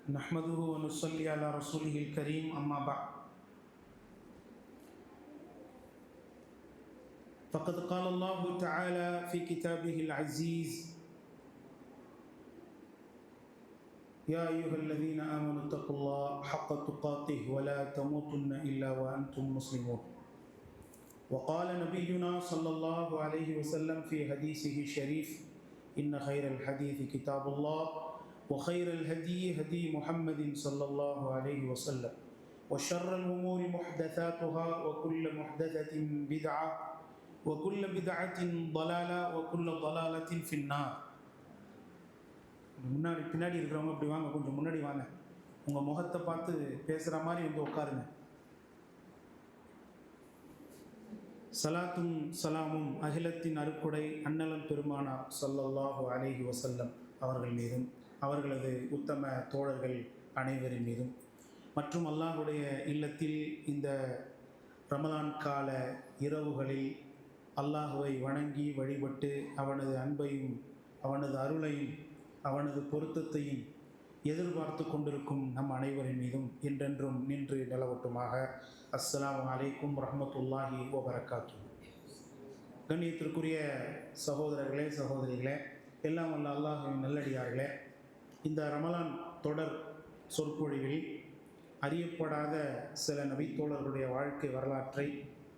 نحمده ونصلي على رسوله الكريم أما بعد فقد قال الله تعالى في كتابه العزيز يا أيها الذين آمنوا اتقوا الله حق تقاته ولا تموتن إلا وأنتم مسلمون وقال نبينا صلى الله عليه وسلم في حديثه الشريف إن خير الحديث كتاب الله وخير الهدي هدي محمد صلى الله عليه وسلم وشر الأمور محدثاتها وكل محدثة بدعة وكل بدعة ضلالة وكل ضلالة في النار. முன்னாடி பின்னாடி இருக்கிறவங்க அப்படி வாங்க, கொஞ்சம் முன்னாடி வாங்க, உங்கள் முகத்தை பார்த்து பேசுகிற மாதிரி வந்து உட்காருங்க. சலாத்தும் சலாமும் அகிலத்தின் அருக்குடை அன்னலம் பெருமானார் ஸல்லல்லாஹு அலைஹி வஸல்லம் அவர்கள் மீதும் அவர்களது உத்தம தோழர்கள் அனைவரின் மீதும் மற்றும் அல்லாஹுடைய இல்லத்தில் இந்த ரமலான் கால இரவுகளில் அல்லாஹுவை வணங்கி வழிபட்டு அவனது அன்பையும் அவனது அருளையும் அவனது பொருத்தத்தையும் எதிர்பார்த்து கொண்டிருக்கும் நம் அனைவரின் மீதும் என்றென்றும் நின்று நிலவட்டுமாக. அஸ்ஸலாமு அலைக்கும் ரஹ்மத்துல்லாஹி வபரகாத்துஹு. கண்ணியத்திற்குரிய சகோதரர்களே சகோதரிகளே, எல்லாம் வல்ல அல்லாஹ்வின் நல்லடியார்களே, இந்த ரமலான் தொடர் சொற்பொழிவில் அறியப்படாத சில நபித்தோழர்களுடைய வாழ்க்கை வரலாற்றை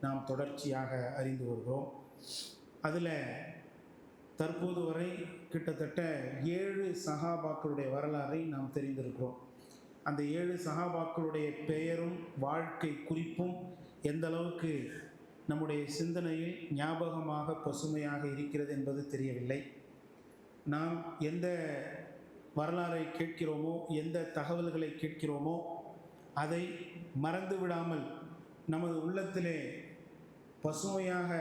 நாம் தொடர்ச்சியாக அறிந்து வருகிறோம். அதில் தற்போது வரை கிட்டத்தட்ட 7 சஹாபாக்களுடைய வரலாறை நாம் தெரிந்திருக்கிறோம். அந்த 7 சஹாபாக்களுடைய பெயரும் வாழ்க்கை குறிப்பும் எந்த அளவுக்கு நம்முடைய சிந்தனையில் ஞாபகமாக பசுமையாக இருக்கிறது என்பது தெரியவில்லை. நாம் எந்த வரலாறை கேட்கிறோமோ, எந்த தகவல்களை கேட்கிறோமோ அதை மறந்து விடாமல் நமது உள்ளத்திலே பசுமையாக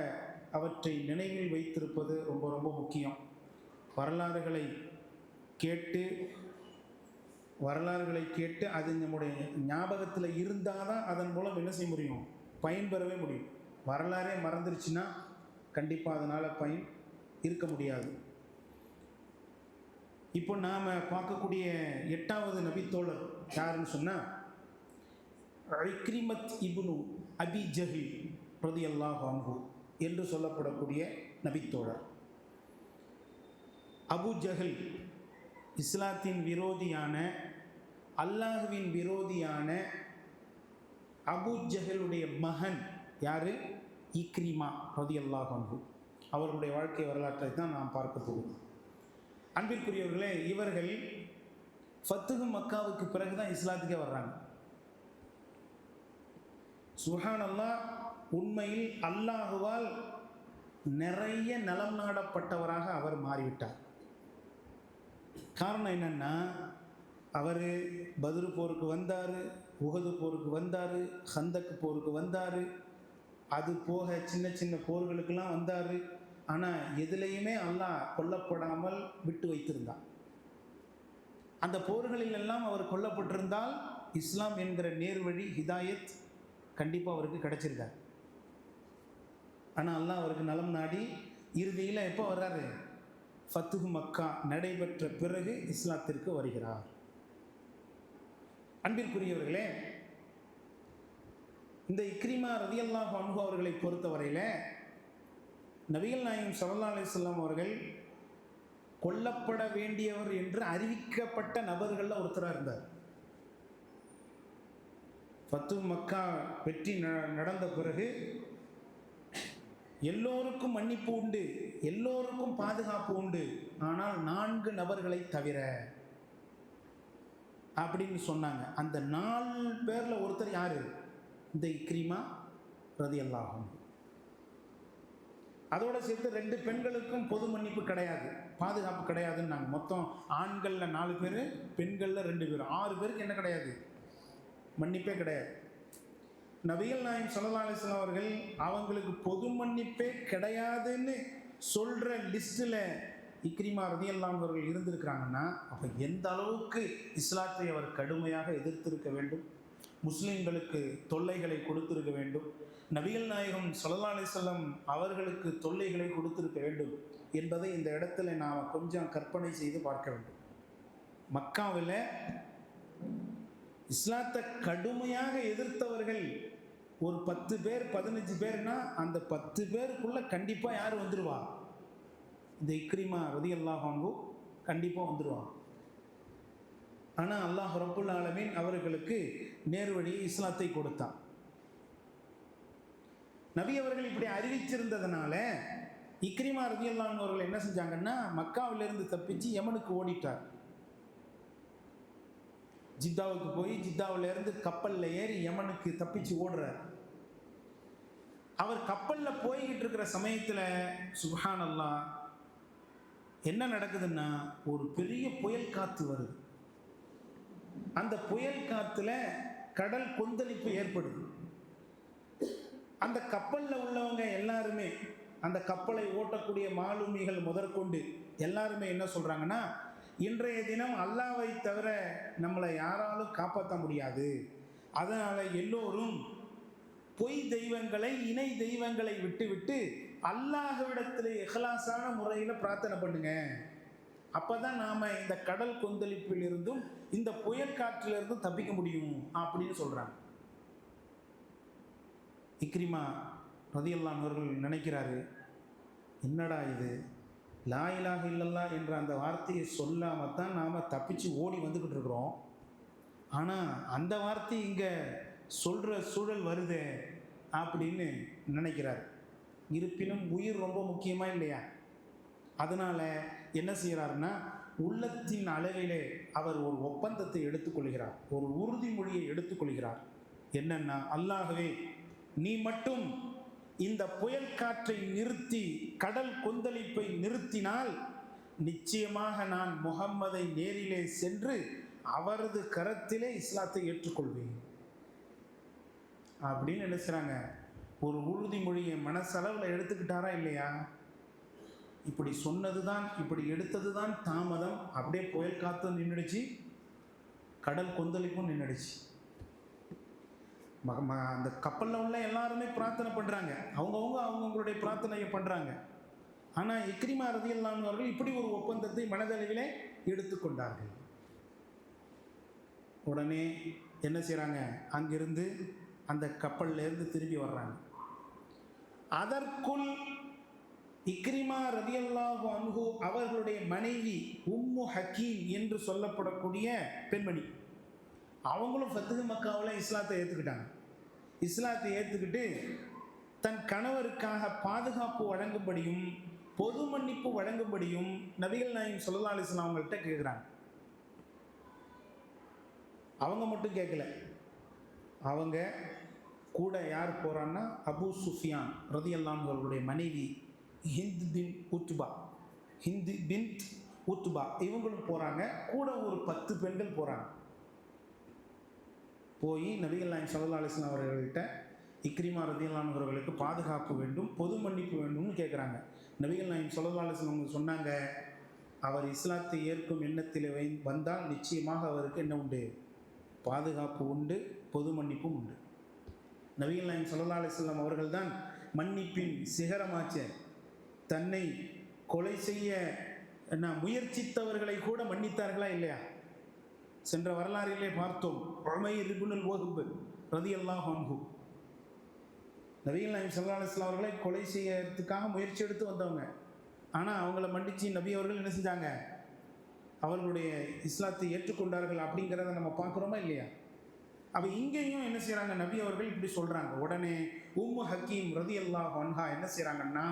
அவற்றை நினைவில் வைத்திருப்பது ரொம்ப ரொம்ப முக்கியம். வரலாறுகளை கேட்டு அது நம்முடைய ஞாபகத்தில் இருந்தால் தான் அதன் மூலம் என்ன செய்ய முடியும், பயன்பெறவே முடியும். வரலாறே மறந்துருச்சுன்னா கண்டிப்பாக அதனால் பயன் இருக்க முடியாது. இப்போ நாம் பார்க்கக்கூடிய 8வது நபித்தோழர் யாருன்னு சொன்னால் இக்ரிமத் இப்னு அபி ஜஹில் ரலியல்லாஹு அன்ஹு என்று சொல்லப்படக்கூடிய நபித்தோழர். அபு ஜஹல் இஸ்லாத்தின் விரோதியான, அல்லாஹுவின் விரோதியான அபு ஜஹலுடைய மகன் யார்? இக்ரிமா ரலியல்லாஹு அன்ஹு. அவர்களுடைய வாழ்க்கை வரலாற்றை தான் நாம் பார்க்க போகிறோம். அன்பிற்குரியவர்களே, இவர்கள் ஃபத்துஹ் மக்காவுக்கு பிறகு தான் இஸ்லாத்துக்கே வர்றாங்க. சுப்ஹானல்லாஹ், உண்மையில் அல்லாஹுவால் நிறைய நலம் நாடப்பட்டவராக அவர் மாறிவிட்டார். காரணம் என்னென்னா, அவர் பத்ரு போருக்கு வந்தார், உஹது போருக்கு வந்தார், ஹந்தக் போருக்கு வந்தார், அது போக சின்ன சின்ன போர்களுக்கெல்லாம் வந்தார். ஆனால் எதுலேயுமே அல்லாஹ் கொல்லப்படாமல் விட்டு வைத்திருந்தார். அந்த போர்களிலெல்லாம் அவர் கொல்லப்பட்டிருந்தால் இஸ்லாம் என்கிற நேர்வழி ஹிதாயத் கண்டிப்பாக அவருக்கு கிடச்சிருக்கார். ஆனால் அல்லாஹ் அவருக்கு நலம் நாடி இறுதியில் எப்போ வர்றாரு? ஃபத்துஹ் மக்கா நடைபெற்ற பிறகு இஸ்லாத்திற்கு வருகிறார். அன்பிற்குரியவர்களே, இந்த இக்ரிமா ரலியல்லாஹு அன்ஹு அவர்களை பொறுத்தவரையில் நபிகள் நாயகம் ஸல்லல்லாஹு அலைஹி வஸல்லம் அவர்கள் கொல்லப்பட வேண்டியவர் என்று அறிவிக்கப்பட்ட நபர்களில் ஒருத்தராக இருந்தார். ஃபத்துஹ் மக்கா வெற்றி நடந்த பிறகு எல்லோருக்கும் மன்னிப்பு உண்டு, எல்லோருக்கும் பாதுகாப்பு உண்டு, ஆனால் 4 நபர்களை தவிர அப்படின்னு சொன்னாங்க. அந்த 4 பேரில் ஒருத்தர் யார்? இந்த இக்ரிமா ரலியல்லாஹு அன்ஹு. அதோடு சேர்த்து 2 பெண்களுக்கும் பொது மன்னிப்பு கிடையாது, பாதுகாப்பு கிடையாதுன்னு நாங்கள். மொத்தம் ஆண்களில் 4 பேர், பெண்களில் 2 பேர், 6 பேருக்கு என்ன கிடையாது? மன்னிப்பே கிடையாது. நபிகள் நாயகம் ஸல்லல்லாஹு அலைஹி வஸல்லம் அவர்கள் அவங்களுக்கு பொது மன்னிப்பே கிடையாதுன்னு சொல்கிற லிஸ்ட்டில் இக்ரிமா ரலியல்லாஹு அன்ஹு அவர்கள் இருந்திருக்கிறாங்கன்னா, அப்போ எந்த அளவுக்கு இஸ்லாத்தை அவர் கடுமையாக எதிர்த்திருக்க வேண்டும், முஸ்லிம்களுக்கு தொல்லைகளை கொடுத்திருக்க வேண்டும், நபிகள் நாயகம் ஸல்லல்லாஹு அலைஹி வஸல்லம் அவர்களுக்கு தொல்லைகளை கொடுத்திருக்க வேண்டும் என்பதை இந்த இடத்துல நாம் கொஞ்சம் கற்பனை செய்து பார்க்க வேண்டும். மக்காவில் இஸ்லாத்தை கடுமையாக எதிர்த்தவர்கள் ஒரு 10 பேர் 15 பேர்னா அந்த 10 பேருக்குள்ள கண்டிப்பாக யார் வந்துடுவா? இந்த இக்ரிமா ரலியல்லாஹு அன்ஹு கண்டிப்பாக வந்துடுவான். ஆனால் அல்லாஹ் ரப்புல் ஆலமீன் அவர்களுக்கு நேர்வழி இஸ்லாத்தை கொடுத்தான். நபி அவர்கள் இப்படி அறிவிச்சிருந்ததுனால இக்ரிமா ரலியல்லாஹு அன்ஹு அவர்கள் என்ன செஞ்சாங்கன்னா, மக்காவிலிருந்து தப்பிச்சு யமனுக்கு ஓடிட்டார். ஜித்தாவுக்கு போய் ஜித்தாவிலிருந்து கப்பலில் ஏறி யமனுக்கு தப்பிச்சு ஓடுறார். அவர் கப்பலில் போய்கிட்டு இருக்கிற சமயத்தில் சுப்ஹானல்லாஹ் என்ன நடக்குதுன்னா, ஒரு பெரிய புயல் காற்று வருது. அந்த புயல் காற்றுல கடல் கொந்தளிப்பு ஏற்படுது. அந்த கப்பலில் உள்ளவங்க எல்லாருமே, அந்த கப்பலை ஓட்டக்கூடிய மாலுமிகள் முதற்கொண்டு எல்லாருமே என்ன சொல்கிறாங்கன்னா, இன்றைய தினம் அல்லாஹ்வை தவிர நம்மளை யாராலும் காப்பாற்ற முடியாது, அதனால் எல்லோரும் பொய் தெய்வங்களை, இணை தெய்வங்களை விட்டு அல்லாஹ்விடத்தில் இஹ்லாஸான முறையில் பிரார்த்தனை பண்ணுங்க, அப்போ தான் நாம் இந்த கடல் கொந்தளிப்பில் இருந்தும் இந்த புயல் காற்றிலிருந்தும் தப்பிக்க முடியும் அப்படின்னு சொல்கிறாங்க. இக்ரிமா ரலியல்லாஹு அன்ஹு அவர்கள் நினைக்கிறாரு, என்னடா இது, லா இலாஹ இல்லல்லாஹ் என்ற அந்த வார்த்தையை சொல்லாமல் தான் நாம் தப்பிச்சு ஓடி வந்துக்கிட்டு இருக்கிறோம். ஆனால் அந்த வார்த்தை இங்கே சொல்கிற சூழல் வருதே அப்படின்னு நினைக்கிறார். இருப்பினும் உயிர் ரொம்ப முக்கியமாக இல்லையா? அதனால் என்ன செய்கிறாருன்னா, உள்ளத்தின் அளவிலே அவர் ஒரு ஒப்பந்தத்தை எடுத்துக்கொள்கிறார், ஒரு உறுதிமொழியை எடுத்துக்கொள்கிறார். என்னன்னா, அல்லாஹ்வே நீ மட்டும் இந்த புயல் காற்றை நிறுத்தி கடல் கொந்தளிப்பை நிறுத்தினால் நிச்சயமாக நான் முஹம்மதை நேரிலே சென்று அவரது கரத்திலே இஸ்லாத்தை ஏற்றுக்கொள்வேன் அப்படின்னு நினைச்சாங்க. ஒரு உறுதிமொழியை மனசளவில் எடுத்துக்கிட்டாரா இல்லையா? இப்படி சொன்னது தான், இப்படி எடுத்தது தான் தாமதம். அப்படியே புயல் காற்று நின்றுடுச்சு, கடல் கொந்தளிப்பும் நின்றுடுச்சு. அந்த கப்பலில் உள்ள எல்லாருமே பிரார்த்தனை பண்ணுறாங்க, அவங்கவுங்களுடைய பிரார்த்தனையை பண்ணுறாங்க. ஆனால் இக்ரிமா ரலியல்லாஹு அன்ஹு அவர்கள் இப்படி ஒரு ஒப்பந்தத்தை மனதளவிலே எடுத்துக்கொண்டார்கள். உடனே என்ன செய்கிறாங்க, அங்கிருந்து அந்த கப்பல்லேருந்து திரும்பி வர்றாங்க. அதற்குள் இக்ரிமா ரலியல்லாஹு அன்ஹு அவர்களுடைய மனைவி உம்மு ஹக்கீம் என்று சொல்லப்படக்கூடிய பெண்மணி, அவங்களும் ஃபத்ஹு மக்காவில் இஸ்லாத்தை ஏற்றுக்கிட்டாங்க. இஸ்லாத்தை ஏற்றுக்கிட்டு தன் கணவருக்காக பாதுகாப்பு வழங்கும்படியும் பொது மன்னிப்பு வழங்கும்படியும் நபிகள் நாயகம் ஸல்லல்லாஹு அலைஹி வஸல்லம் அவங்கள்ட்ட கேட்குறாங்க. அவங்க மட்டும் கேட்கல, அவங்க கூட யார் போகிறான்னா, அபூ சுஃபியான் ரலியல்லாஹு அன்ஹு அவர்களுடைய மனைவி ஹிந்த் பின்த் உத்பா இவங்களும் போகிறாங்க. கூட ஒரு 10 பெண்கள் போகிறாங்க. போய் நபிகள் நாயகம் ஸல்லல்லாஹு அலைஹி வஸல்லம் அவர்கள்ட்ட இக்ரிமா ரலியல்லாஹு அன்ஹு அவர்களுக்கு பாதுகாப்பு வேண்டும், பொது மன்னிப்பு வேண்டும்னு கேட்குறாங்க. நபிகள் நாயகம் ஸல்லல்லாஹு அலைஹி வஸல்லம் அவங்க சொன்னாங்க, அவர் இஸ்லாத்தை ஏற்கும் எண்ணத்தில் வந்தால் நிச்சயமாக அவருக்கு என்ன உண்டு, பாதுகாப்பு உண்டு, பொது மன்னிப்பும் உண்டு. நபிகள் நாயகம் ஸல்லல்லாஹு அலைஹி வஸல்லம் அவர்கள் தான் மன்னிப்பின் சிகரமாச்ச. தன்னை கொலை செய்ய முயற்சித்தவர்களை கூட மன்னித்தார்களா இல்லையா? சென்ற வரலாறிலே பார்த்தோம். உமைர் இப்னுல் வஹ்ப் ரலியல்லாஹு அன்ஹு நபிகள் நாயகம் ஸல்லல்லாஹு அலைஹி வஸல்லம் அவர்களை கொலை செய்யறதுக்காக முயற்சி எடுத்து வந்தவங்க. ஆனால் அவங்கள மன்னிச்சு நபி அவர்கள் என்ன செஞ்சாங்க, அவர்களுடைய இஸ்லாத்தை ஏற்றுக்கொண்டார்கள். அப்படிங்கிறத நம்ம பார்க்குறோமா இல்லையா? அப்போ இங்கேயும் என்ன செய்கிறாங்க, நபி அவர்கள் இப்படி சொல்கிறாங்க. உடனே உம்மு ஹக்கீம் ரலியல்லாஹு அன்ஹா என்ன செய்கிறாங்கன்னா,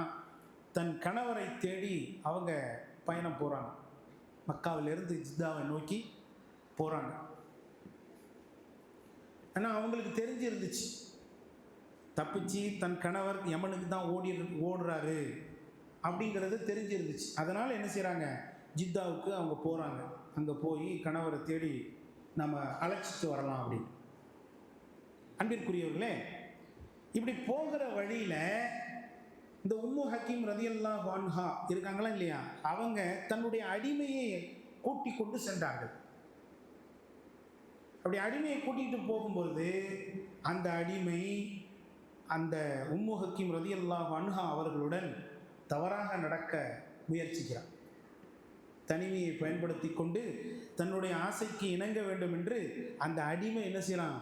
தன் கணவரை தேடி அவங்க பயணம் போகிறாங்க. மக்காவிலிருந்து ஜித்தாவை நோக்கி போகிறாங்க. ஆனால் அவங்களுக்கு தெரிஞ்சிருந்துச்சு, தப்பிச்சு தன் கணவர் யமனுக்கு தான் ஓடுறாரு அப்படிங்கிறது தெரிஞ்சிருந்துச்சு. அதனால் என்ன செய்கிறாங்க, ஜித்தாவுக்கு அவங்க போகிறாங்க. அங்கே போய் கணவரை தேடி நம்ம அழைச்சிட்டு வரலாம் அப்படின்னு. அன்பிற்குரியவர்களே, இப்படி போகிற வழியில் இந்த உம்மு ஹக்கீம் ரலியல்லாஹு அன்ஹா இருக்காங்களா இல்லையா, அவங்க தன்னுடைய அடிமையை கூட்டி கொண்டு சென்றார்கள். அப்படி அடிமையை கூட்டிகிட்டு போகும்போது அந்த அடிமை அந்த உம்மு ஹக்கீம் ரலியல்லாஹு அன்ஹா அவர்களுடன் தவறாக நடக்க முயற்சிக்கிறார். தனிமையை பயன்படுத்தி கொண்டு தன்னுடைய ஆசைக்கு இணங்க வேண்டும் என்று அந்த அடிமை என்ன செய்யலாம்,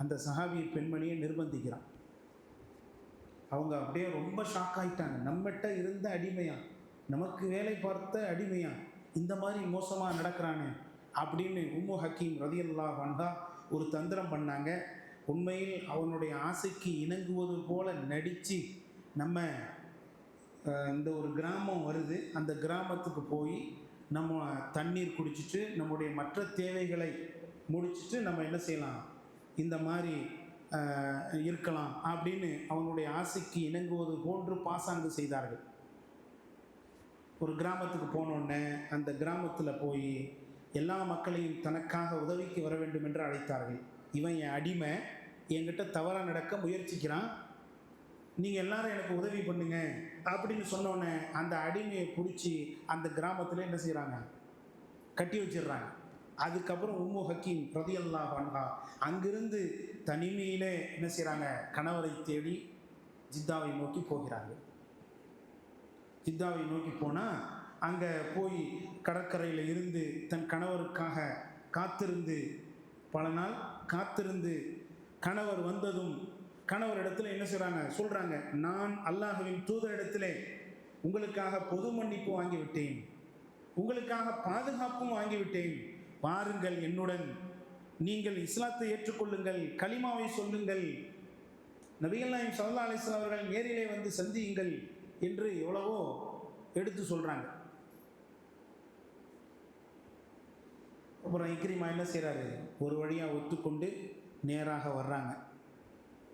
அந்த சஹாபி பெண்மணியை நிர்பந்திக்கிறான். அவங்க அப்படியே ரொம்ப ஷாக் ஆகிட்டாங்க. நம்மகிட்ட இருந்த அடிமையா, நமக்கு வேலை பார்த்த அடிமையா, இந்த மாதிரி மோசமாக நடக்கிறானே அப்படின்னு உம்மு ஹக்கீம் ரலியல்லாஹு அன்ஹா ஒரு தந்திரம் பண்ணாங்க. உண்மையில் அவனுடைய ஆசைக்கு இணங்குவது போல நடித்து நம்ம இந்த ஒரு கிராமம் வருது, அந்த கிராமத்துக்கு போய் நம்ம தண்ணீர் குடிச்சிட்டு நம்முடைய மற்ற தேவைகளை முடிச்சுட்டு நம்ம என்ன செய்யலாம், இந்த மாதிரி இருக்கலாம் அப்படின்னு அவனுடைய ஆசைக்கு இணங்குவது போன்று பாசாங்கு செய்தார்கள். ஒரு கிராமத்துக்கு போனோடனே அந்த கிராமத்தில் போய் எல்லா மக்களையும் தனக்காக உதவிக்கு வர வேண்டும் என்று அழைத்தார்கள். இவன் என் அடிமை, என்கிட்ட தவறாக நடக்க முயற்சிக்கிறான், நீங்கள் எல்லாரும் எனக்கு உதவி பண்ணுங்க அப்படின்னு சொன்னோன்னே அந்த அடிமையை பிடிச்சி அந்த கிராமத்தில் என்ன செய்கிறாங்க, கட்டி வச்சிடுறாங்க. அதுக்கப்புறம் உம்மு ஹக்கீம் ரலியல்லாஹு அன்ஹா அங்கிருந்து தனிமையிலே என்ன செய்கிறாங்க, கணவரை தேடி ஜித்தாவை நோக்கி போகிறார்கள். ஜித்தாவை நோக்கி போனால் அங்கே போய் கடற்கரையில் இருந்து தன் கணவருக்காக காத்திருந்து பல நாள் காத்திருந்து கணவர் வந்ததும் கணவரிடத்தில் என்ன செய்கிறாங்க, சொல்கிறாங்க, நான் அல்லாஹ்வின் தூதரிடத்திலே உங்களுக்காக பொது மன்னிப்பு வாங்கிவிட்டேன், உங்களுக்காக பாதுகாப்பும் வாங்கிவிட்டேன், வாருங்கள் என்னுடன், நீங்கள் இஸ்லாத்தை ஏற்றுக்கொள்ளுங்கள், கலிமாவை சொல்லுங்கள், நபிகள் நாயகம் ஸல்லல்லாஹு அலைஹி வஸல்லம் அவர்கள் நேரிலே வந்து சந்தியுங்கள் என்று எவ்வளவோ எடுத்து சொல்கிறாங்க. அப்புறம் இக்ரிமா என்ன செய்கிறாரு, ஒரு வழியாக ஒத்துக்கொண்டு நேராக வர்றாங்க,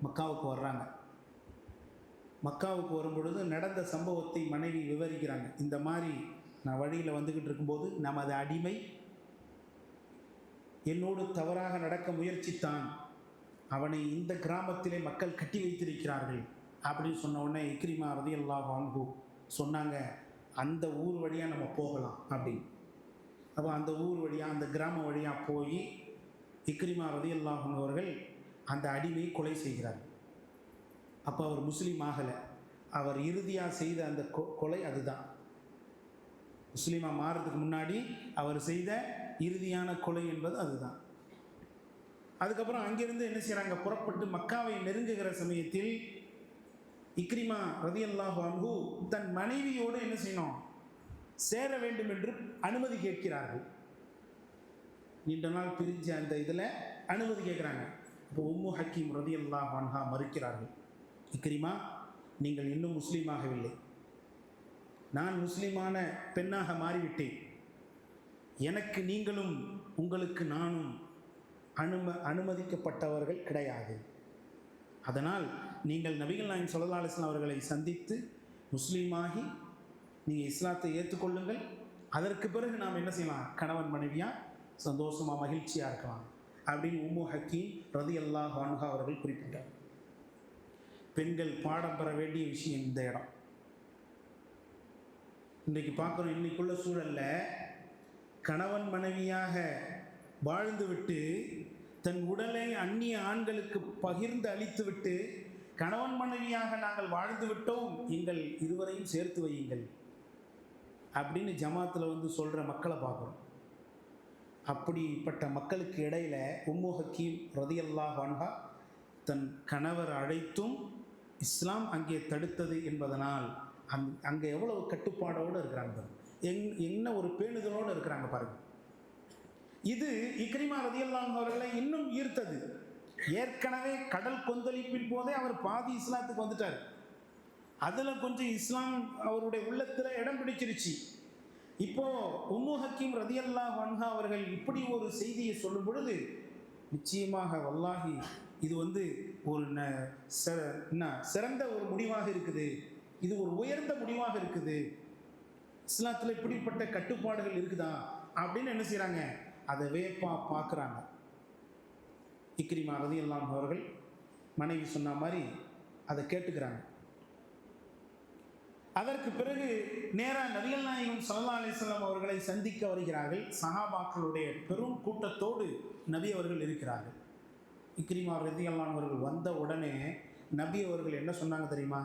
மக்காவுக்கு வர்றாங்க. மக்காவுக்கு வரும்பொழுது நடந்த சம்பவத்தை மனைவி விவரிக்கிறாங்க. இந்த மாதிரி நான் வழியில் வந்துக்கிட்டு இருக்கும்போது நமது அடிமை என்னோடு தவறாக நடக்க முயற்சித்தான், அவனை இந்த கிராமத்திலே மக்கள் கட்டி வைத்திருக்கிறார்கள் அப்படின்னு சொன்ன உடனே இக்ரிமா ரலியல்லாஹு அன்ஹு சொன்னாங்க, அந்த ஊர் வழியாக நம்ம போகலாம் அப்படின்னு. அப்போ அந்த ஊர் வழியாக அந்த கிராமம் வழியாக போய் இக்ரிமா ரலியல்லாஹு அன்ஹு அவர்கள் அந்த அடிமையை கொலை செய்கிறார். அப்போ அவர் முஸ்லீம் ஆகலை, அவர் இறுதியாக செய்த அந்த கொலை அதுதான். முஸ்லீமாக மாறுறதுக்கு முன்னாடி அவர் செய்த இறுதியான கொலை என்பது அதுதான். அதுக்கப்புறம் அங்கிருந்து என்ன செய்கிறாங்க, புறப்பட்டு மக்காவை நெருங்குகிற சமயத்தில் இக்ரிமா ரலியல்லாஹு அன்ஹு தன் மனைவியோடு என்ன செய்யணும், சேர வேண்டும் என்று அனுமதி கேட்கிறார்கள். நீண்ட நாள் பிரிஞ்ச அந்த இதில் அனுமதி கேட்குறாங்க. இப்போ உம்மு ஹக்கீம் ரலியல்லாஹு அன்ஹா மறுக்கிறார்கள். இக்ரிமா, நீங்கள் இன்னும் முஸ்லீமாகவில்லை, நான் முஸ்லீமான பெண்ணாக மாறிவிட்டேன், எனக்கு நீங்களும் உங்களுக்கு நானும் அனுமதிக்கப்பட்டவர்கள் கிடையாது, அதனால் நீங்கள் நபிகள் நாயகம் ஸல்லல்லாஹு அலைஹி வஸல்லம் அவர்களை சந்தித்து முஸ்லீமாகி நீங்கள் இஸ்லாத்தை ஏற்றுக்கொள்ளுங்கள், அதற்கு பிறகு நாம் என்ன செய்யலாம், கணவன் மனைவியாக சந்தோஷமாக மகிழ்ச்சியாக இருக்கலாம் அப்படின்னு உம்மு ஹக்கீம் ரலியல்லாஹு அன்ஹா அவர்கள் குறிப்பிட்டார். பெண்கள் பாடம் பெற வேண்டிய விஷயம் இந்த இடம். இன்றைக்கு பார்க்குறோம், இன்னைக்குள்ள சூழலில் கணவன் மனைவியாக வாழ்ந்துவிட்டு தன் உடலை அந்நிய ஆண்களுக்கு பகிர்ந்து அளித்துவிட்டு கணவன் மனைவியாக நாங்கள் வாழ்ந்து விட்டோம், எங்கள் இருவரையும் சேர்த்து வையுங்கள் அப்படின்னு ஜமாத்தில் வந்து சொல்கிற மக்களை பார்க்குறோம். அப்படிப்பட்ட மக்களுக்கு இடையில் உம்மு ஹக்கீம் ரலியல்லாஹு அன்ஹா தன் கணவர் அழைத்தும் இஸ்லாம் அங்கே தடுத்தது என்பதனால் அங்கே எவ்வளவு கட்டுப்பாடோடு இருக்கிறாங்க, என்ன ஒரு பேணுதலோடு இருக்கிறாங்க பாருங்கள். இது இக்ரிமா ரலியல்லாஹு அன்ஹு அவர்களை இன்னும் ஈர்த்தது. ஏற்கனவே கடல் கொந்தளிப்பின் போதே அவர் பாதி இஸ்லாத்துக்கு வந்துட்டார், அதில் கொஞ்சம் இஸ்லாம் அவருடைய உள்ளத்தில் இடம் பிடிச்சிருச்சு. இப்போ உம்மு ஹக்கீம் ரலியல்லாஹு அன்ஹா அவர்கள் இப்படி ஒரு செய்தியை சொல்லும் பொழுது நிச்சயமாக வல்லாஹி இது வந்து ஒரு சிறந்த ஒரு முடிவாக இருக்குது, இது ஒரு உயர்ந்த முடிவாக இருக்குது, இஸ்லாத்தில் இப்படிப்பட்ட கட்டுப்பாடுகள் இருக்குதா அப்படின்னு என்ன செய்கிறாங்க, அதை வேப்பாக பார்க்குறாங்க. இக்ரிமா ரலியல்லாஹு அன்ஹு அவர்கள் மனைவி சொன்ன மாதிரி அதை கேட்டுக்கிறாங்க. அதற்கு பிறகு நேராக நபிகள் நாயகம் ஸல்லல்லாஹு அலைஹி வஸல்லம் அவர்களை சந்திக்க வருகிறார்கள். சஹாபாக்களுடைய பெரும் கூட்டத்தோடு நபி அவர்கள் இருக்கிறார்கள். இக்ரிமா ரலியல்லாஹு அன்ஹு அவர்கள் வந்த உடனே நபி அவர்கள் என்ன சொன்னாங்க தெரியுமா,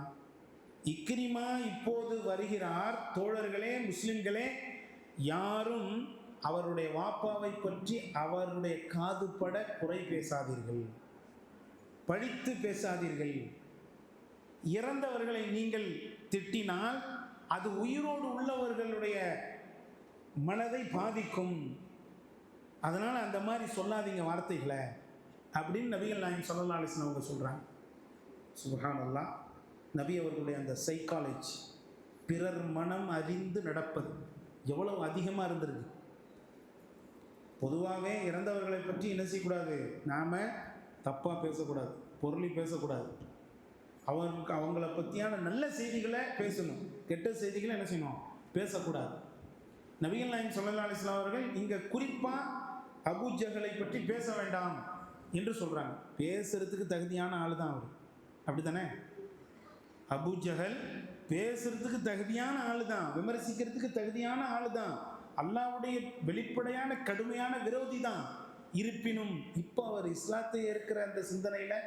இக்ரிமா இப்போது வருகிறார், தோழர்களே முஸ்லிம்களே, யாரும் அவருடைய வாப்பாவை பற்றி அவருடைய காதுபட குறை பேசாதீர்கள், பழித்து பேசாதீர்கள். இறந்தவர்களை நீங்கள் திட்டினால் அது உயிரோடு உள்ளவர்களுடைய மனதை பாதிக்கும். அதனால் அந்த மாதிரி சொல்லாதீங்க வார்த்தைகளை அப்படின்னு நபிகள் நாயகம் ஸல்லல்லாஹு அலைஹி வஸல்லம் அவங்க சொல்கிறாங்க. சுப்ஹானல்லாஹ். நபி அவர்களுடைய அந்த சைக்காலஜி, பிறர் மனம் அறிந்து நடப்பது எவ்வளவு அதிகமாக இருந்திருக்கு. பொதுவாகவே இறந்தவர்களை பற்றி என்ன செய்யக்கூடாது, நாம் தப்பாக பேசக்கூடாது, பொருளி பேசக்கூடாது. அவங்கள பற்றியான நல்ல செய்திகளை பேசணும், கெட்ட செய்திகளை என்ன செய்யணும், பேசக்கூடாது. நபிகள் நாயகம் ஸல்லல்லாஹு அலைஹி வஸல்லம் அவர்கள் இங்கே குறிப்பாக அபூ ஜஹலை பற்றி பேச வேண்டாம் என்று சொல்கிறாங்க. பேசுறதுக்கு தகுதியான ஆள் தான் அவர், அப்படி தானே? அபூ ஜஹல் பேசுறதுக்கு தகுதியான ஆள் தான், விமர்சிக்கிறதுக்கு தகுதியான ஆள் தான், அல்லாஹ்வுடைய வெளிப்படையான கடுமையான விரோதி தான். இருப்பினும் இப்போ அவர் இஸ்லாத்தை ஏற்கிற அந்த சிந்தனையில்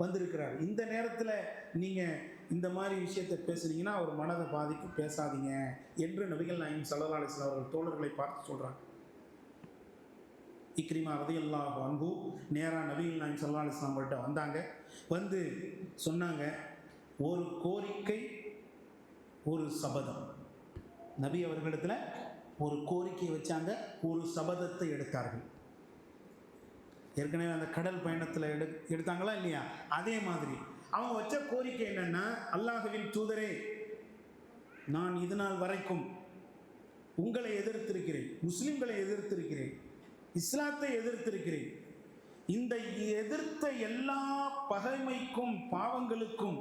வந்திருக்கிறார். இந்த நேரத்தில் நீங்கள் இந்த மாதிரி விஷயத்தை பேசுனீங்கன்னா அவர் மனதை பாதிக்கு, பேசாதீங்க என்று நபிகள் நாயகம் ஸல்லல்லாஹு அலைஹி வஸல்லம் அவர்கள் தோழர்களை பார்த்து சொல்கிறாங்க. இக்ரிமா ரலியல்லாஹு அன்ஹு நேராக நபிகள் நாயகம் ஸல்லல்லாஹு அலைஹி வஸல்லம் அவர்கிட்ட வந்தாங்க. வந்து சொன்னாங்க, ஒரு கோரிக்கை, ஒரு சபதம். நபி அவர்களிடத்தில் ஒரு கோரிக்கை வச்சாங்க, ஒரு சபதத்தை எடுத்தார்கள். ஏற்கனவே அந்த கடல் பயணத்தில் எடுத்தாங்களா இல்லையா, அதே மாதிரி அவங்க வச்ச கோரிக்கை என்னன்னா, அல்லாஹ்வின் தூதரே, நான் இது நாள் வரைக்கும் உங்களை எதிர்த்திருக்கிறேன், முஸ்லிம்களை எதிர்த்திருக்கிறேன், இஸ்லாத்தை எதிர்த்திருக்கிறேன். இந்த எதிர்த்த எல்லா பகைமைக்கும் பாவங்களுக்கும்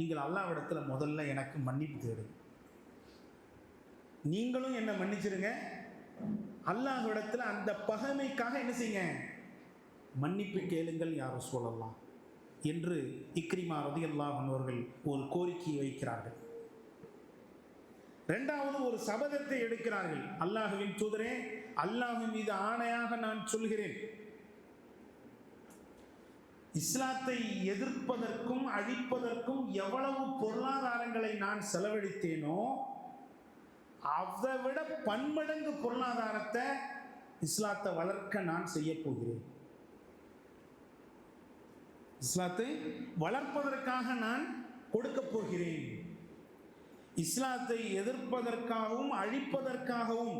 நீங்கள் அல்லாஹ்விடத்தில் முதல்ல எனக்கு மன்னிப்பு தேடுங்க. நீங்களும் என்ன மன்னிச்சிருங்க, அல்லாஹ்விடத்தில் அந்த பகைமைக்காக என்ன செய்யுங்க, மன்னிப்பு கேளுங்கள் யா ரசூலல்லாஹ் என்று இக்ரிமா ரலியல்லாஹு அன்ஹு அவர்கள் ஒரு கோரிக்கையை வைக்கிறார்கள். இரண்டாவது ஒரு சபதத்தை எடுக்கிறார்கள். அல்லாஹ்வின் தூதரே, அல்லாஹ்வின் மீது ஆணையாக நான் சொல்கிறேன், இஸ்லாத்தை எதிர்ப்பதற்கும் அழிப்பதற்கும் எவ்வளவு பொருளாதாரங்களை நான் செலவழித்தேனோ அதை விட பன்மடங்கு பொருளாதாரத்தை இஸ்லாத்தை வளர்க்க நான் செய்ய போகிறேன். இஸ்லாத்தை வளர்ப்பதற்காக நான் கொடுக்க போகிறேன். இஸ்லாத்தை எதிர்ப்பதற்காகவும் அழிப்பதற்காகவும்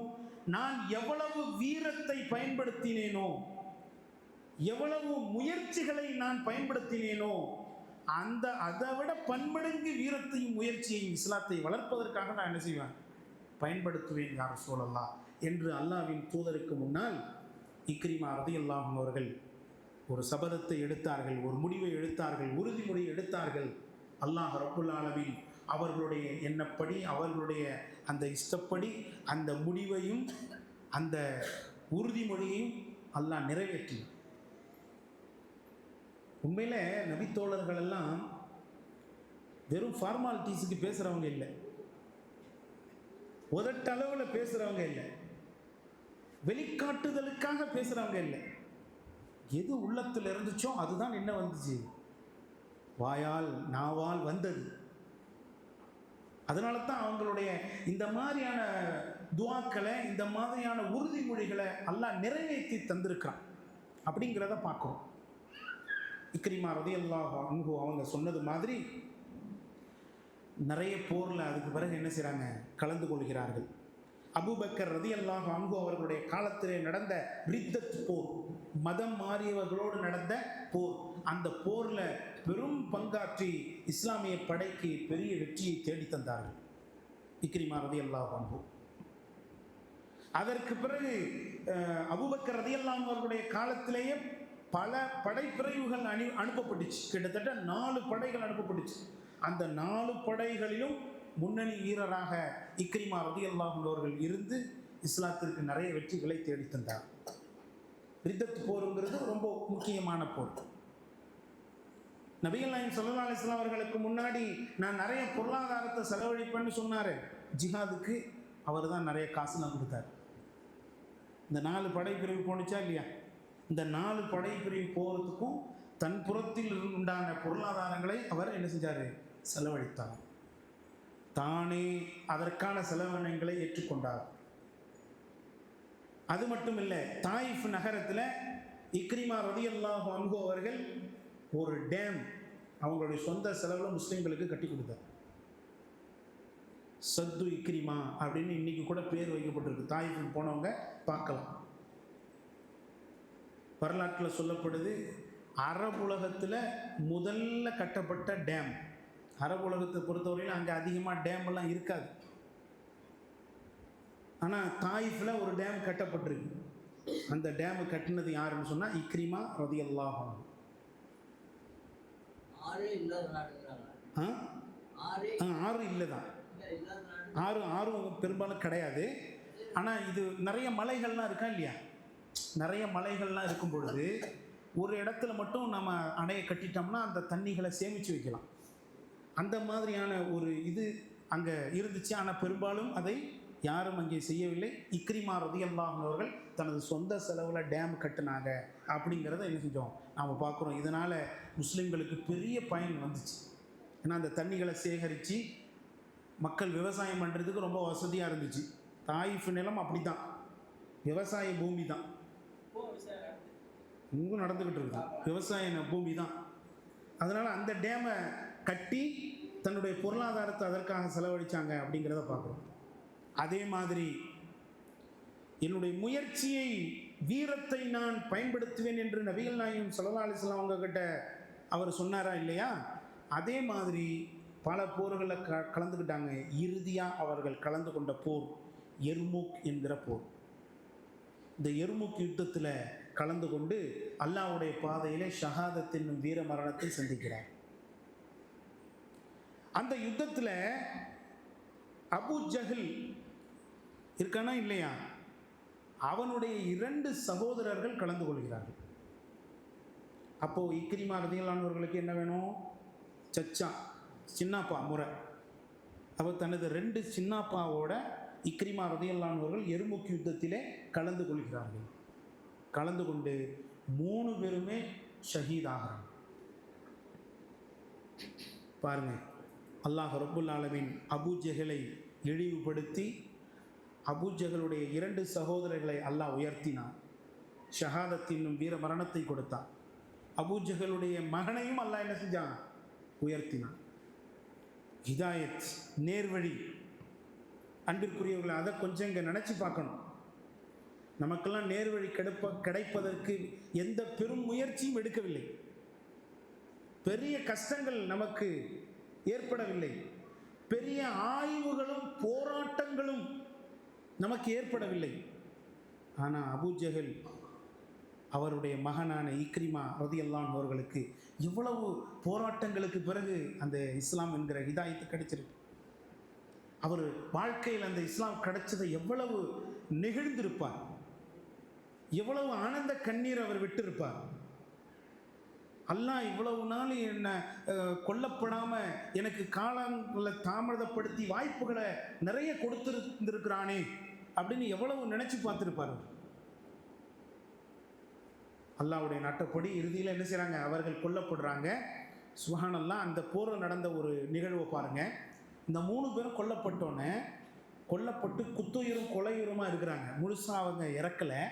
நான் எவ்வளவு வீரத்தை பயன்படுத்தினேனோ, எவ்வளவு முயற்சிகளை நான் பயன்படுத்தினேனோ, அதை விட பன்மடங்கு வீரத்தையும் முயற்சியையும் இஸ்லாத்தை வளர்ப்பதற்காக நான் என்ன செய்வேன், பயன்படுத்துவேன் யா ரசூலல்லாஹ் என்று அல்லாஹ்வின் தூதருக்கு முன்னால் இக்ரிமா ரலியல்லாஹு அன்ஹு அவர்கள் ஒரு சபதத்தை எடுத்தார்கள், ஒரு முடிவை எடுத்தார்கள், உறுதிமொழி எடுத்தார்கள். அல்லாஹ் ரப்புல் ஆலமீன் அவர்களுடைய எண்ணப்படி, அவர்களுடைய அந்த இஷ்டப்படி அந்த முடிவையும் அந்த உறுதிமொழியையும் அல்லாஹ் நிறைவேற்றினார். உண்மையில் நபித்தோழர்கள் எல்லாம் வெறும் ஃபார்மாலிட்டிஸுக்கு பேசுகிறவங்க இல்லை, உதட்டளவில் பேசுகிறவங்க இல்லை, வெளிக்காட்டுதலுக்காக பேசுகிறவங்க இல்லை. எது உள்ளத்தில் இருந்துச்சோ அதுதான் என்ன வந்துச்சு, வாயால் நாவால் வந்தது. அதனால தான் அவங்களுடைய இந்த மாதிரியான துஆக்களை, இந்த மாதிரியான உறுதிமொழிகளை அல்லாஹ் நிறைவேற்றி தந்திருக்கிறான் அப்படிங்கிறத பார்க்குறோம். இக்ரிமா ரலியல்லாஹு அன்ஹு அவங்க சொன்னது மாதிரி நிறைய போரில் அதுக்கு பிறகு என்ன செய்கிறாங்க, கலந்து கொள்கிறார்கள். அபூபக்கர் ரலியல்லாஹு அன்ஹு அவர்களுடைய காலத்திலே நடந்த ரித்தத் போர், மதம் மாறியவர்களோடு நடந்த போர், அந்த போரில் பெரும் பங்காற்றி இஸ்லாமிய படைக்கு பெரிய வெற்றியை தேடி தந்தார்கள் இக்ரிமா ரலியல்லாஹு அன்ஹு. அதற்கு பிறகு அபூபக்கர் ரலியல்லாஹு அவர்களுடைய காலத்திலேயே பல படைப்பிரிவுகள் அனுப்பப்பட்டுச்சு. கிட்டத்தட்ட 4 படைகள் அனுப்பப்பட்டுச்சு. அந்த 4 படைகளிலும் முன்னணி வீரராக இக்ரிமா ரலியல்லாஹு அவர்கள் இருந்து இஸ்லாத்திற்கு நிறைய வெற்றிகளை தேடி தந்தார். ரித்தத் போருங்கிறது ரொம்ப முக்கியமான போர். நபிகள் நாயகம் ஸல்லல்லாஹு அலைஹி வஸல்லம் அவர்களுக்கு முன்னாடி நான் நிறைய பொருளாதாரத்தை செலவழிப்பேன்னு சொன்னார். ஜிஹாதுக்கு அவர் தான் நிறைய காசுலாம் கொடுத்தார். இந்த 4 படைப்பிரிவு போணுச்சா இல்லையா, இந்த 4 படைப்பிரிவு போகிறதுக்கும் தன் புறத்தில் உண்டான பொருளாதாரங்களை அவர் என்ன செஞ்சார், செலவழித்தார். தானே அதற்கான செலவினங்களை ஏற்றுக்கொண்டார். அது மட்டும் இல்லை, தாயிஃப் நகரத்தில் இக்ரிமா ரலியல்லாஹு அன்ஹு அவர்கள் ஒரு டேம் அவங்களுடைய சொந்த செலவில் முஸ்லீம்களுக்கு கட்டி கொடுத்தார். சத்து இக்ரிமா அப்படின்னு இன்னைக்கு கூட பேர் வைக்கப்பட்டிருக்கு. தாயிஃபுக்கு போனவங்க பார்க்கலாம். வரலாற்றில் சொல்லப்படுது, அரபுலகத்தில் முதல்ல கட்டப்பட்ட டேம். அரபுலகத்தை பொறுத்தவரையில் அங்கே அதிகமாக டேம் எல்லாம் இருக்காது. ஆனால் தாயிஃபில் ஒரு டேம் கட்டப்பட்டிருக்கு. அந்த டேம் கட்டினது யாருன்னு சொன்னால் இக்ரிமா ரலியல்லாஹு அன்ஹு. ஆறு இல்லை தான், ஆறு பெரும்பாலும் கிடையாது. ஆனால் இது நிறைய மலைகள்லாம் இருக்கா இல்லையா, நிறைய மலைகள்லாம் இருக்கும் பொழுது ஒரு இடத்துல மட்டும் நம்ம அணையை கட்டிட்டோம்னா அந்த தண்ணிகளை சேமித்து வைக்கலாம். அந்த மாதிரியான ஒரு இது அங்கே இருந்துச்சு. ஆனால் பெரும்பாலும் அதை யாரும் அங்கே செய்யவில்லை. இக்ரிமா ரலியல்லாஹு அன்ஹு அவர்கள் தனது சொந்த செலவில் டேம் கட்டினாங்க அப்படிங்கிறத என்ன செஞ்சோம் நாம் பார்க்குறோம். இதனால் முஸ்லீம்களுக்கு பெரிய பயன் வந்துச்சு. ஏன்னா அந்த தண்ணிகளை சேகரித்து மக்கள் விவசாயம் பண்ணுறதுக்கு ரொம்ப வசதியாக இருந்துச்சு. தாயிஃப் நிலம் அப்படி தான், விவசாய பூமி தான், இங்கும் நடந்துக்கிட்டு இருக்கு, விவசாய பூமி தான். அதனால் அந்த டேமை கட்டி தன்னுடைய பொருளாதாரத்தை அதற்காக செலவழித்தாங்க அப்படிங்கிறத பார்க்குறோம். அதே மாதிரி என்னுடைய முயற்சியை, வீரத்தை நான் பயன்படுத்துவேன் என்று நபிகள் நாயகம் ஸல்லல்லாஹு அலைஹி வஸல்லம் அவங்க கிட்ட அவர் சொன்னாரா இல்லையா? அதே மாதிரி பல போர்களில் கலந்துக்கிட்டாங்க. இறுதியாக அவர்கள் கலந்து கொண்ட போர் எர்முக் என்கிற போர். இந்த எர்முக் யுத்தத்தில் கலந்து கொண்டு அல்லாஹ்வுடைய பாதையிலே ஷஹாதத் என்னும் வீர மரணத்தை சந்திக்கிறார். அந்த யுத்தத்தில் அபூ ஜஹல் இருக்கானா இல்லையா, அவனுடைய 2 சகோதரர்கள் கலந்து கொள்கிறார்கள். அப்போது இக்ரிமா ரலியல்லாஹு அன்ஹு அவர்களுக்கு என்ன வேணும்? சச்சா, சின்னப்பா முறை. அவர் தனது 2 சின்னப்பாவோட இக்ரிமா ரலியல்லாஹு அன்ஹு அவர்கள் எர்முக் யுத்தத்திலே கலந்து கொள்கிறார்கள். கலந்து கொண்டு 3 பேருமே ஷஹீதாகிறாங்க. பாருங்க, அல்லாஹ் ரப்புல் ஆலமீன் அபூ ஜஹலை இழிவுபடுத்தி அபூ ஜஹலுடைய 2 சகோதரர்களை அல்லாஹ் உயர்த்தினான். ஷஹாதத் என்னும் வீர மரணத்தை கொடுத்தான். அபூ ஜஹலுடைய மகனையும் அல்லாஹ் என்ன செஞ்சான்? உயர்த்தினான். ஹிதாயத், நேர்வழி. அன்பிற்குரியவர்களை அதை கொஞ்சம் இங்கே நினச்சி பார்க்கணும். நமக்கெல்லாம் நேர்வழி கிடைப்பதற்கு எந்த பெரும் முயற்சியும் எடுக்கவில்லை. பெரிய கஷ்டங்கள் நமக்கு ஏற்படவில்லை. பெரிய ஆய்வுகளும் போராட்டங்களும் நமக்கு ஏற்படவில்லை. ஆனால் அபூ ஜஹல் அவருடைய மகனான இக்ரிமா ரலியல்லாஹு அன்ஹு அவர்களுக்கு எவ்வளவு போராட்டங்களுக்கு பிறகு அந்த இஸ்லாம் என்கிற ஹிதாயத்து கிடைச்சிருக்கு. அவர் வாழ்க்கையில் அந்த இஸ்லாம் கிடைச்சதை எவ்வளவு நெகிழ்ந்திருப்பார், எவ்வளவு ஆனந்த கண்ணீர் அவர் விட்டிருப்பார். அல்லாஹ் இவ்வளவு நாள் என்னை கொல்லப்படாமல் எனக்கு காலங்களை தாமதப்படுத்தி வாய்ப்புகளை நிறைய கொடுத்துருந்துருக்கிறானே அப்படின்னு எவ்வளவு நினச்சி பார்த்துருப்பார். அல்லாஹ்வுடைய நாட்டப்படி இறுதியில் என்ன செய்கிறாங்க? அவர்கள் கொல்லப்படுறாங்க. சுப்ஹானல்லாஹ். அந்த போரில் நடந்த ஒரு நிகழ்வை பாருங்கள். இந்த 3 பேரும் கொல்லப்பட்டு குத்துயிரும் கொலையுருமாக இருக்கிறாங்க. முழுசாக அவங்க இறக்கலை,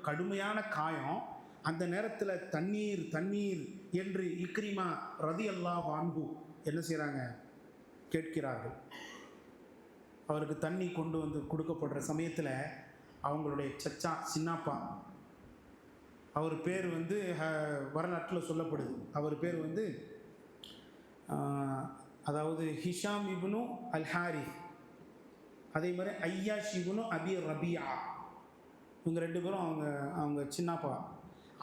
கடுமையான காயம். அந்த நேரத்தில் தண்ணீர் என்று இக்ரிமா ரலியல்லாஹு அன்ஹு என்ன செய்கிறாங்க? கேட்கிறார்கள். அவருக்கு தண்ணி கொண்டு வந்து கொடுக்கப்படுற சமயத்தில் அவங்களுடைய சச்சா, சின்னப்பா, அவர் பேர் வரலாற்றில் சொல்லப்படுது. அவர் பேர் அதாவது ஹிஷாம் இப்னு அல் ஹாரிஸ், அதே மாதிரி ஐயாஷ் இப்னு அபி ரபியா. இவங்க 2 பேரும் அவங்க சின்னப்பா.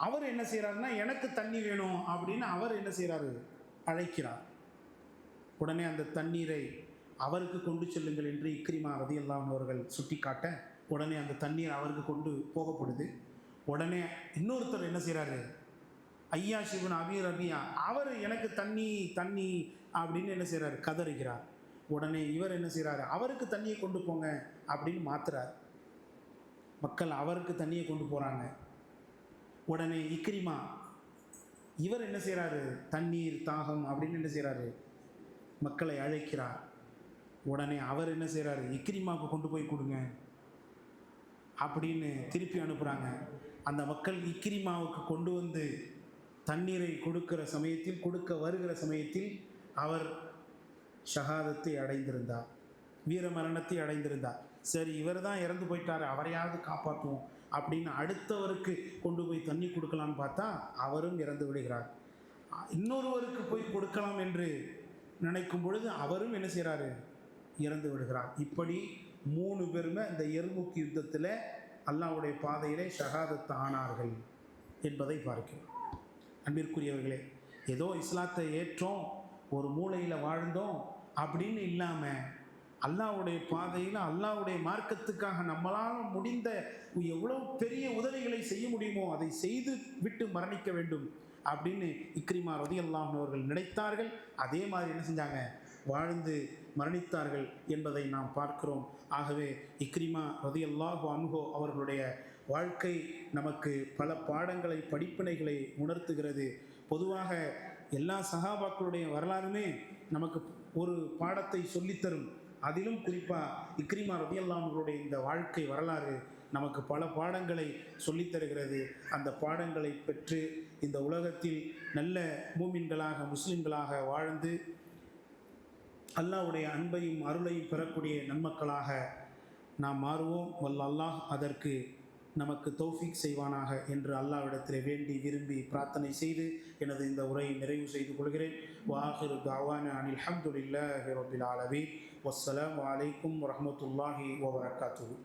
அவர் என்ன செய்கிறாருன்னா, எனக்கு தண்ணி வேணும் அப்படின்னு அவர் என்ன செய்கிறாரு? அழைக்கிறார். உடனே அந்த தண்ணீரை அவருக்கு கொண்டு செல்லுங்கள் என்று இக்ரிமா ரலியல்லாஹு அன்ஹு அவர்கள் சுட்டி காட்ட, உடனே அந்த தண்ணீர் அவருக்கு கொண்டு போகப்படுது. உடனே இன்னொருத்தர் என்ன செய்கிறாரு? ஐயாஷ் இப்னு அபி ரபியா, அவர் எனக்கு தண்ணி அப்படின்னு என்ன செய்கிறார்? கதறுகிறார். உடனே இவர் என்ன செய்கிறாரு? அவருக்கு தண்ணியை கொண்டு போங்க அப்படின்னு மாத்துறார். மக்கள் அவருக்கு தண்ணியை கொண்டு போகிறாங்க. உடனே இக்ரிமா இவர் என்ன செய்கிறாரு? தண்ணீர் தாகம் அப்படின்னு என்ன செய்கிறாரு? மக்களை அழைக்கிறார். உடனே அவர் என்ன செய்கிறாரு? இக்ரிமாவுக்கு கொண்டு போய் கொடுங்க அப்படின்னு திருப்பி அனுப்புகிறாங்க. அந்த மக்கள் இக்ரிமாவுக்கு கொண்டு வந்து தண்ணீரை கொடுக்க வருகிற சமயத்தில் அவர் ஷஹாதத்தை அடைந்திருந்தார், வீர மரணத்தை அடைந்திருந்தார். சரி, இவர் தான் இறந்து போயிட்டார், அவரையாவது காப்பாற்றுவோம் அப்படின்னு அடுத்தவருக்கு கொண்டு போய் தண்ணி கொடுக்கலான்னு பார்த்தா அவரும் இறந்து விடுகிறார். இன்னொருவருக்கு போய் கொடுக்கலாம் என்று நினைக்கும் பொழுது அவரும் என்ன செய்கிறாரு, இறந்து விடுகிறார். இப்படி 3 பேருமே இந்த எர்முக் யுத்தத்தில் அல்லாஹ்வுடைய பாதையிலே ஷஹாதத் ஆனார்கள் என்பதை பார்க்கிறோம். அன்பிற்குரியவர்களே, ஏதோ இஸ்லாத்தை ஏற்றோம், ஒரு மூலையில் வாழ்ந்தோம் அப்படின்னு இல்லாமல் அல்லாஹ்வுடைய பாதையில் அல்லாஹ்வுடைய மார்க்கத்துக்காக நம்மளால் முடிந்த எவ்வளோ பெரிய உதவிகளை செய்ய முடியுமோ அதை செய்து விட்டு மரணிக்க வேண்டும் அப்படின்னு இக்ரிமா ரலியல்லாஹு அன்ஹு அவர்கள் நினைத்தார்கள். அதே மாதிரி என்ன செஞ்சாங்க, வாழ்ந்து மரணித்தார்கள் என்பதை நாம் பார்க்கிறோம். ஆகவே இக்ரிமா ரலியல்லாஹு அன்ஹு அவர்களுடைய வாழ்க்கை நமக்கு பல பாடங்களை, படிப்பினைகளை உணர்த்துகிறது. பொதுவாக எல்லா சஹாபாக்களுடைய வரலாறுமே நமக்கு ஒரு பாடத்தை சொல்லித்தரும். அதிலும் குறிப்பாக இக்ரிமா ரலியல்லாஹு அன்ஹுடைய இந்த வாழ்க்கை வரலாறு நமக்கு பல பாடங்களை சொல்லித்தருகிறது. அந்த பாடங்களை பெற்று இந்த உலகத்தில் நல்ல மூமின்களாக, முஸ்லிம்களாக வாழ்ந்து அல்லாஹ்வுடைய அன்பையும் அருளையும் பெறக்கூடிய நன்மக்களாக நாம் மாறுவோம். வல்ல அல்லாஹ் அதற்கு நமக்கு தௌஃபீக் செய்வானாக என்று அல்லாஹ்விடத்தில் வேண்டி விரும்பி பிரார்த்தனை செய்து எனது இந்த உரையை நிறைவு செய்து கொள்கிறேன். வஆகிரு தஅவானா அனில் ஹம்துலில்லாஹி ரப்பில் ஆலமீன். வஸ்ஸலாமு அலைக்கும் வரஹ்மத்துல்லாஹி வபரகாத்துஹு.